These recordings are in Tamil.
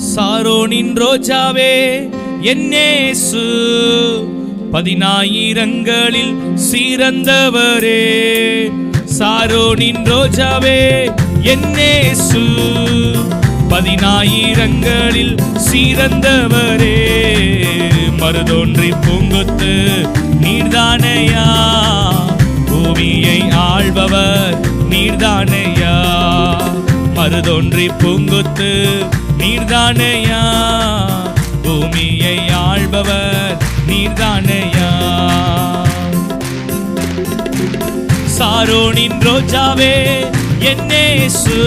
சாரோனின் ரோஜாவே என் இயேசு, 10000ங்களில் சிறந்தவரே. சாரோனின் ரோஜாவே என் இயேசு, 10000ங்களில் சிறந்தவரே. மருதோன்றி பூங்கொத்து நீர்தானையா, பூமியை ஆள்பவர் நீர்தானையா. மருதோன்றி பூங்கொத்து நீர்தானையா, பூமியை ஆள்பவர் நீர்தானையா. சாரோனின் ரோஜாவே என் இயேசு,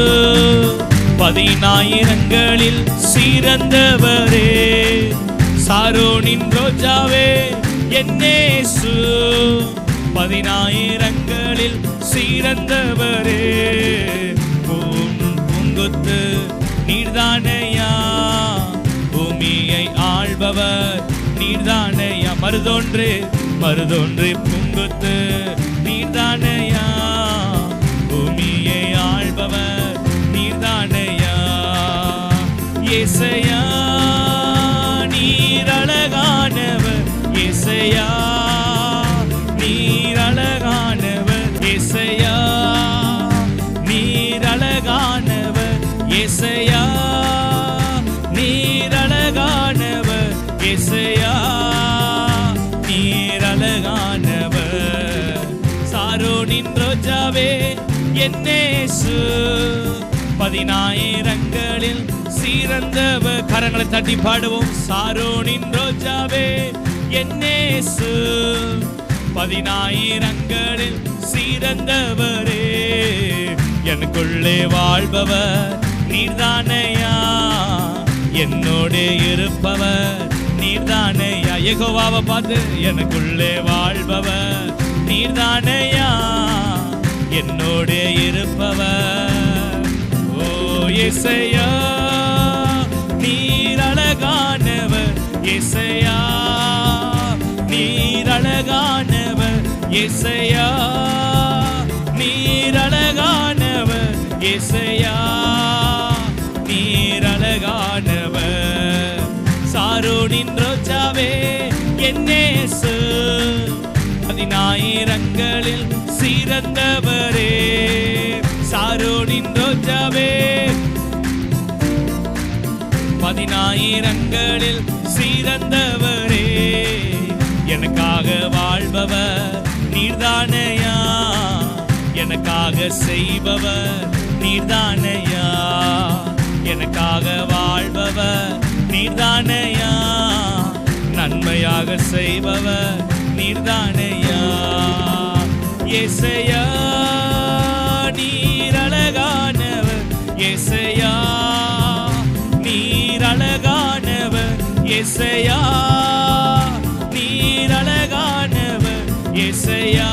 10000ங்களில் சிறந்தவரே. சாரோனின் ரோஜாவே என் இயேசு, 10000ங்களில் சிறந்தவரே. பூங்கொத்து நீர்தானையா, பூமியை ஆள்பவர் நீர்தானையா. மருதோன்று பூங்கொத்து நீர்தானையா, பூமியை ஆள்பவர் நீர்தானையா. ஏசையா நீர் அழகானவர், ஏசையா நீர் அழகானவர், ஏசையா நீர் அழகானவர், ஏசையா நீர் அழகானவர், ஏசையா நீர் அழகானவர். சாரோனின் ரோஜாவே என் இயேசு, 10000ங்களில் சிறந்தவர். கரங்களை தட்டி பாடுவோம். சாரோனின் ரோஜாவே என் இயேசு, 10000ங்களில் சிறந்தவரே. எனக்குள்ளே வாழ்பவர் நீர்தானையா, என்னோடு இருப்பவர் நீர்தானையா. யெகோவாவை பார்த்து, எனக்குள்ளே வாழ்பவர் நீர்தானையா, என்னோடு இருப்பவர். ஓ ஏசையா நீர் அழகானவர், ஏசையா நீர் அழகானவர், ஏசையா நீர் அழகானவர், ஏசையா நீர் அழகானவர். சாரோனின் ரோஜாவே என் இயேசு, 10000ங்களில் சிறந்தவரே. சாரோனின் ரோஜாவே 10000ங்களில் சிறந்தவரே. எனக்காக வாழ்பவர் நீர்தானையா, எனக்காக செய்பவர் நீர்தானையா. எனக்காக வாழ்பவர் நீர்தானையா, நன்மையாக செய்பவர் நீர்தானையா. ஏசையா நீர் அழகானவர், ஏசையா நீர் அழகானவர், ஏசையா நீர் அழகானவர், ஏசையா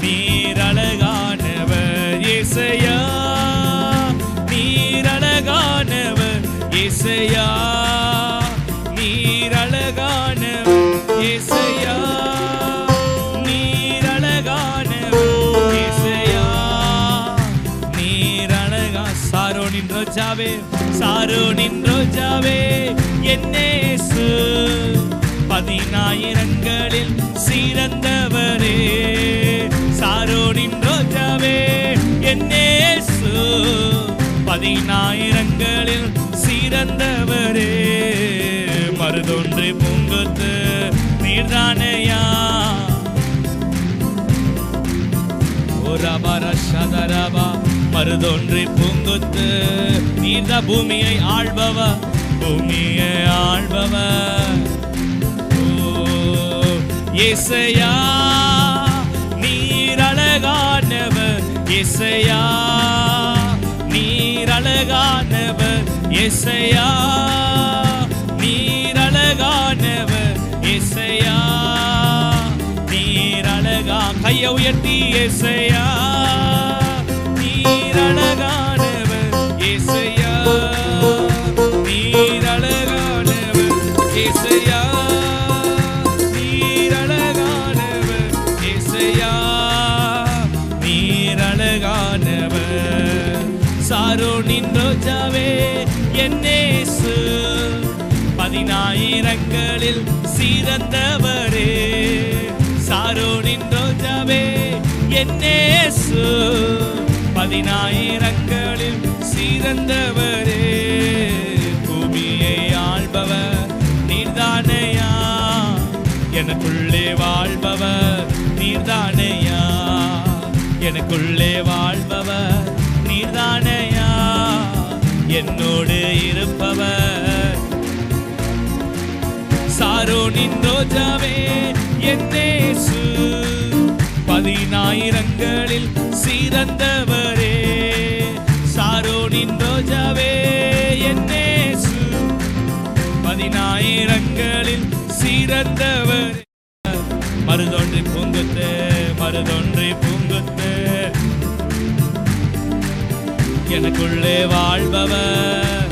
நீர் அழகானவர், ஏசையா நீர் அழகானவர், ஏசையா நீர் அழகானவர், ஏசையா நீர் அழகானவர், ஏசையா நீர் அழகா. சாரோனின் ரோஜாவே, சாரோனின் ரோஜாவே என் இயேசு, 10000ங்களில் சிறந்தவரே. சாரோனின் ரோஜாவே என் இயேசு, 10000ங்களில் சிறந்தவரே. மருதோன்று பூங்கொத்து நீர்தானையா, மருதோன்று பூங்கொத்து நீர்தா, பூமியை ஆள்பவர், பூமியை ஆள்பவர். ஏசையா நீர் அழகானவர், ஏசையா நீர் அழகானவர், ஏசையா நீர் அழகானவர், ஏசையா நீர் அழகா. கையை உயர்த்தி ஏசையா நீர் அழகானவர், ஏசையா நீர் அழகானவர், ஏசையா நீர் அழகானவர், ஏசையா நீர் அழகானவர். சாரோ சாரோனின் ரோஜாவே என்னேசு, 10,000ங்களில் சிறந்தவரே. சாரோனின் ரோஜாவே என்னேசு, 10,000ங்களில் சிறந்தவரே. பூமியை ஆள்பவர் நீர்தானையா, எனக்குள்ளே வாழ்பவர் நீர்தானையா, எனக்குள்ளே வாழ்பவர் நீர்தானையா, என்னோடு இருப்பவர். சாரோனின் ரோஜாவே என்னேசு, 10,000ங்களில் சிறந்தவரே. சாரோனின் ரோஜாவே என்னேசு, 10,000ங்களில் சிறந்தவரே. மருதொன்றி பூங்குத்து, மருதொன்றி பூங்குத்து, எனக்குள்ளே வாழ்பவர்.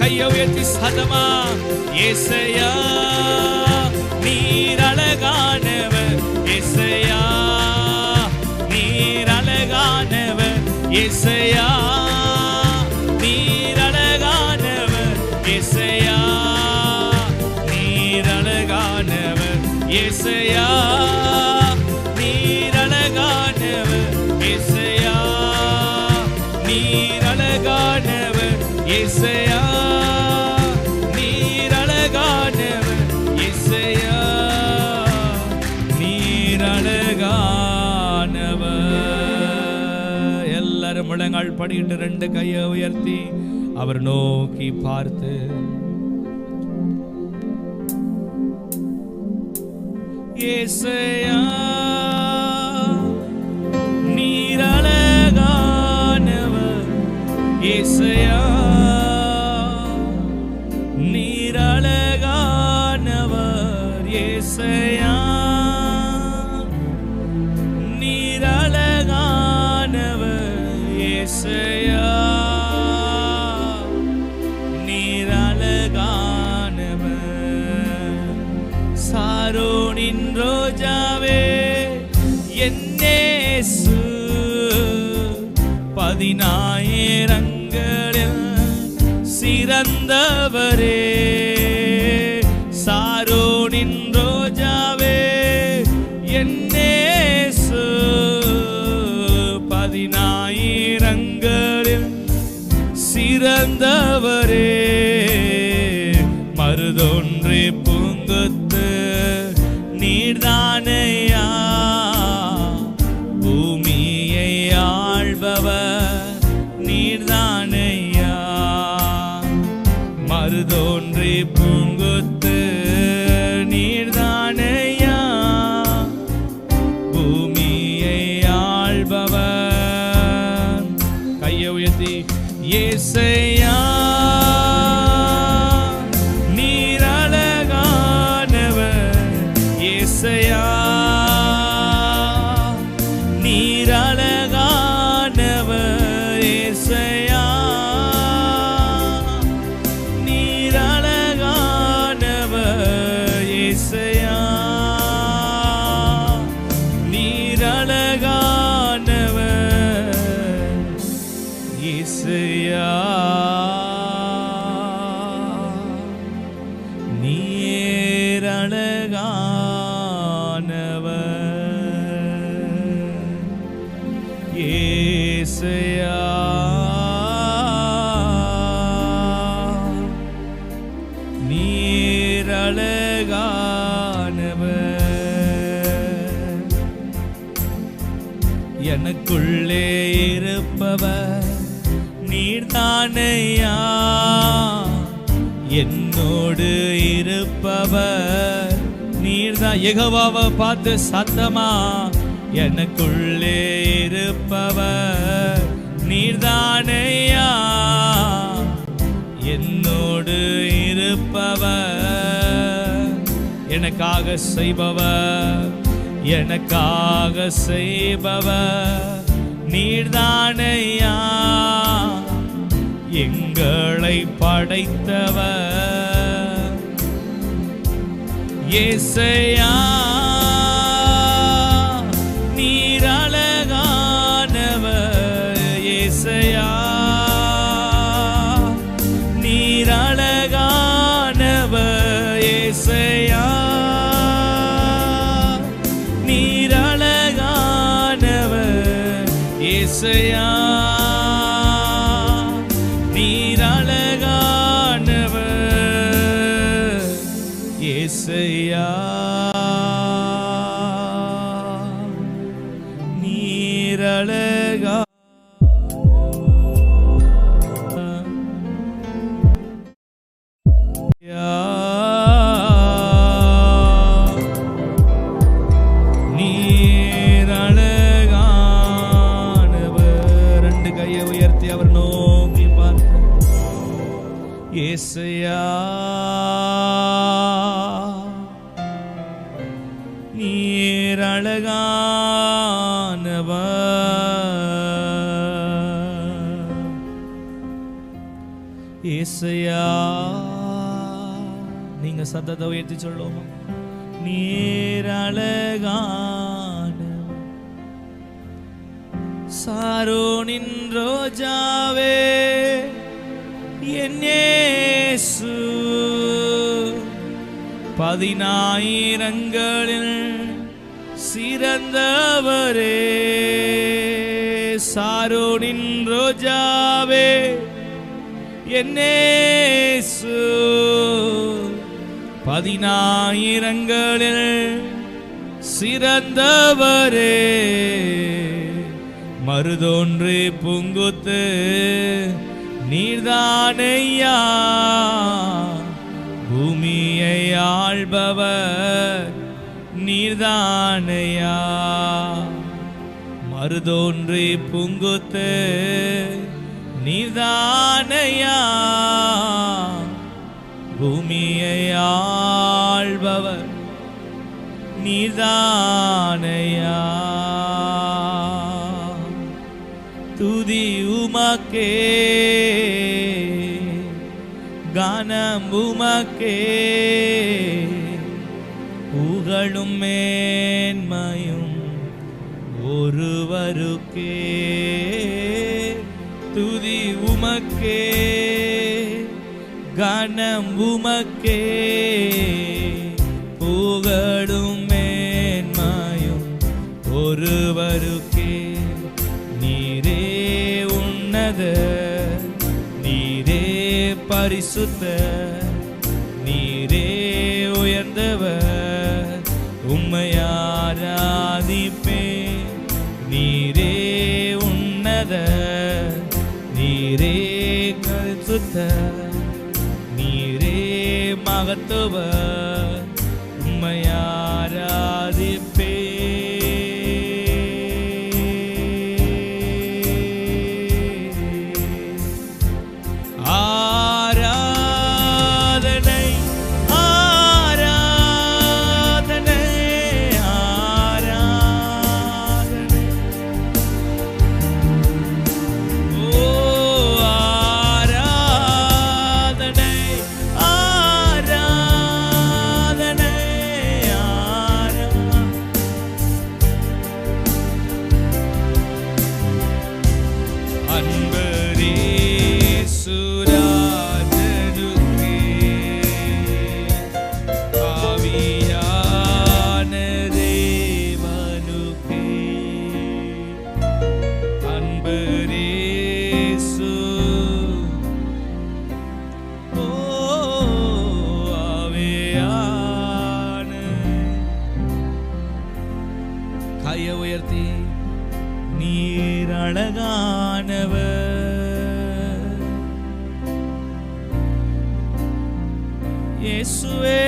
கையை உயர்த்தி சதமா, ஏசையா நீர் அழகானவர், ஏசையா நீர் அழகானவர், ஏசையா நீர் அழகானவர், ஏசையா நீர் அழகானவர், ஏசையா நீர் அழகானவர், ஏசையா நீர் அழகானவர், ஏசையா நீர் அழகானவர், ஏசையா நீர் அழகானவர். எல்லாரும் முழங்கால் படிட்டு 2 கையை உயர்த்தி அவர் நோக்கி பார்த்து, ஏசையா நீர் அழகானவர், ஏசையா நீர் அழகானவர், ஏசையா நீர் அழகானவர், ஏசையா நீர் அழகானவர். சாரோனின் ரோஜாவே என்னேசு, 10,000ங்களில் சிறந்தவரே. சாரோனின் ரோஜாவே என்னேசு, 10,000ங்களில் சிறந்தவரே. மருதொன்றி பூங்குத்து நீர்தானையா, பூமியை ஆள்பவர் நீர்தானையா. மருதொன்றி பூங்குத்து நீர்தானையா, பூமியை ஆள்பவர். கையை உயர்த்தி, ஏசையா நீர் அழகானவர், ஏசையா நீர் அழகானவர், ஏசையா நீர் அழகானவர், ஏசையா நீர் அழகானவர், ஏசையா நீர் அழகானவர், ஏசையா நீர் அழகானவர். எனக்குள்ளே இருப்பவர் நீர்தானையா, என்னோடு இருப்பவர் நீர்தான். யெகோவாவை பார்த்து சத்தமா, எனக்குள்ளே இருப்பவர் நீர்தானையா, என்னோடு இருப்பவர். எனக்காக செய்பவர், எனக்காக செய்பவர் நீர்தானையா, எங்களை படைத்தவர். ஏசையா நீர் அழகானவர், ஏசையா ஏசையா நீரழகா ஏசையா நீர் அழகானவர். ஏசையா நீங்க சத்தத்தை உயர்த்தி சொல்லுவோமா? நீர் அழகானவர். சாரோனின் ரோஜாவே என் இயேசு, 10000ங்களில் சிறந்தவரே. சாரோனின் ரோஜாவே என் இயேசு, 10000ங்களில் சிறந்தவரே. மருதோன்று பூங்குத்து நீர்தானையா, பூமியை ஆள்பவர் நீர்தானையா. மருதோன்றி பூங்குத்து நீர்தானையா, பூமியை ஆள்பவர் நீர்தானையா. துதி உமக்கே, கானம் உமக்கே, புகழும் மேன்மையும் ஒருவருக்கே. துதி உமக்கே, கானம் உமக்கே, புகழும் மேன்மையும் ஒருவருக்கே. நீரே உன்னத, நீரே பரிசுத்த, நீரே உயர்ந்தவர், உம்மை ஆராதிப்பேன். நீரே உன்னத, நீரே பரிசுத்த, நீரே மகத்துவர், உம்மை ஆராதிப்பேன். கையை உயர்த்தி நீர் அழகானவர் இயேசுவே.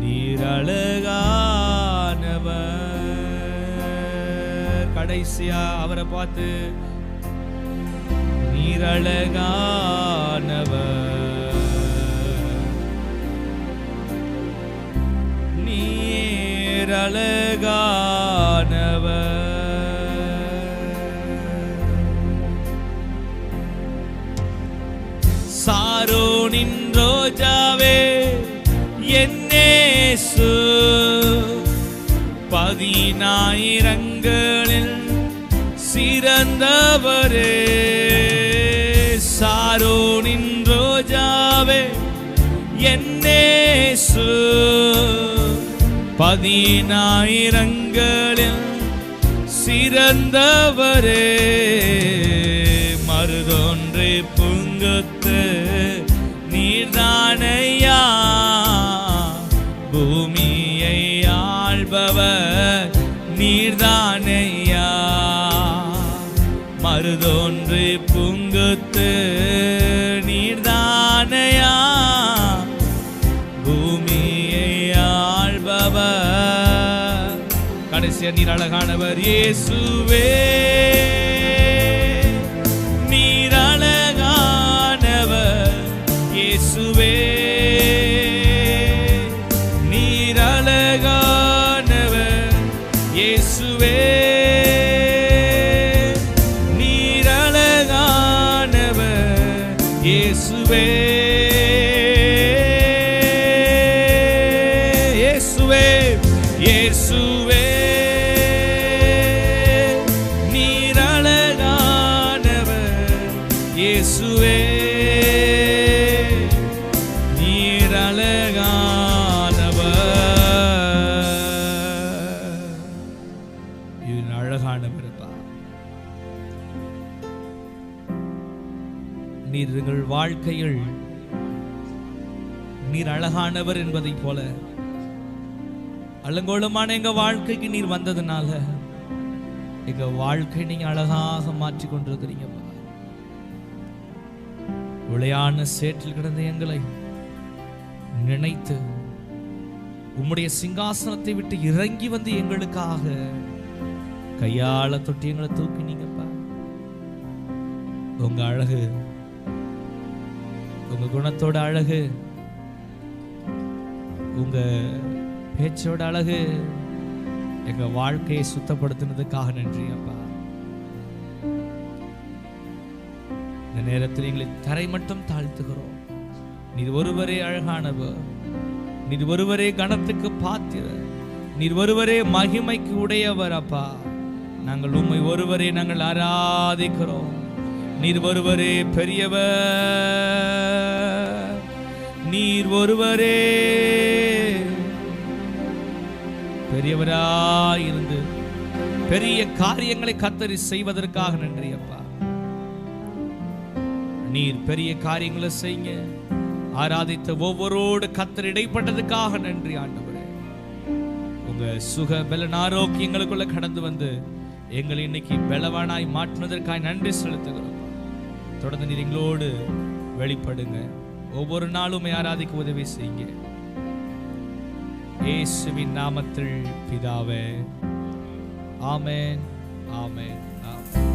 நீர் அழகானவர். கடைசியா அவரை பார்த்து நீர் அழகானவர், அழகானவர். சாரோனின் ரோஜாவே என் இயேசு, 10000ங்களில் சிறந்தவரே. சாரோனின் ரோஜாவே என் இயேசு, 10000ங்களில் சிறந்தவரே. மருதொன்று புங்க நீர்தானையா மருதொன்று புங்குத்து நீர்தானையா பூமியை ஆள்பவர். கடைசியா நீர் அழகானவர் இயேசுவே, நீர் அழகானவர் இயேசுவே, நீர் அழகானவர் இயேசுவே, நீர் அழகானவர் இயேசுவே, இயேசுவே, இயேசுவே, நீர் அழகானவர் இயேசுவே, நீர் அழகானவர். இவன் அழகானவர். நீர் எங்கள் வாழ்க்கையில் நீர் அழகானவர் என்பதை போல அலங்கோலமான எங்க வாழ்க்கைக்கு நீர் வந்ததுனால எங்க வாழ்க்கை நீங்க அழகாக மாற்றி கொண்டிருக்கிறீங்க. உளையான சேற்றில் கிடந்த எங்களை நினைத்து உம்முடைய சிங்காசனத்தை விட்டு இறங்கி வந்து எங்களுக்காக கையாள தொட்டி எங்களை தூக்கினீங்கப்பா. உங்க அழகு, உங்க குணத்தோட அழகு, உங்க பேச்சோட அழகு எங்க வாழ்க்கையை சுத்தப்படுத்தினதுக்காக நன்றி அப்பா. இந்த நேரத்தில் எங்களை தரை மட்டும் தாழ்த்துகிறோம். நீர் ஒருவரே அழகானவர், நீர் ஒருவரே கணத்துக்கு பாத்திரர், நீர் ஒருவரே மகிமைக்கு உடையவர் அப்பா. நாங்கள் உம்மை ஒருவரே நாங்கள் ஆராதிக்கிறோம். நீர் ஒருவரே பெரியவர், நீர் ஒருவரே பெரியவராயிருந்து பெரிய காரியங்களை கர்த்தர் செய்வதற்காக நன்றி அப்பா. நீர் பெரிய காரியங்களை செய்ய ஆராதித்த ஒவ்வொருவரோடு கர்த்தர் இடைப்பட்டதுக்காக நன்றி ஆண்டவரே. உங்க சுக பலன் ஆரோக்கியங்களுக்குள்ள கடந்து வந்து எங்களை இன்னைக்கு பலவானாய் மாற்றினதற்காக நன்றி செலுத்துகிறோம். தொடர்ந்து நீர் எங்களோடு வெளிப்படுங்க. ஒவ்வொரு நாளும் ஆராதிக்க உதவி செய்யுங்க. இயேசுவின் நாமத்தில் பிதாவே, ஆமென், ஆமென், ஆமென்.